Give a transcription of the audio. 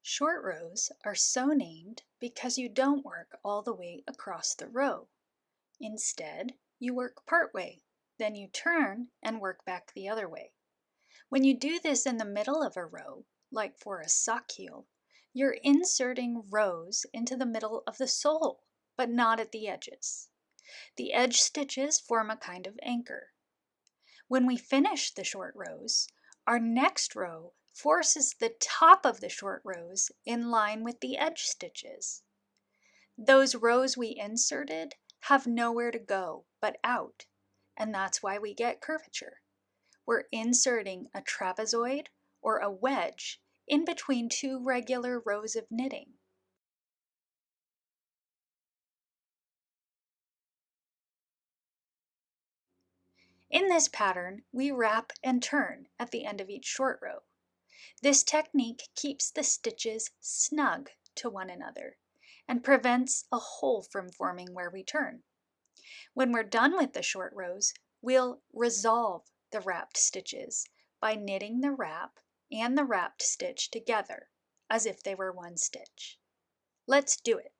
Short rows are so named because you don't work all the way across the row. Instead, you work partway, then you turn and work back the other way. When you do this in the middle of a row, like for a sock heel, you're inserting rows into the middle of the sole, but not at the edges. The edge stitches form a kind of anchor. When we finish the short rows, our next row forces the top of the short rows in line with the edge stitches. Those rows we inserted have nowhere to go but out, and that's why we get curvature. We're inserting a trapezoid or a wedge in between two regular rows of knitting. In this pattern, we wrap and turn at the end of each short row. This technique keeps the stitches snug to one another and prevents a hole from forming where we turn. When we're done with the short rows, we'll resolve the wrapped stitches by knitting the wrap and the wrapped stitch together as if they were one stitch. Let's do it.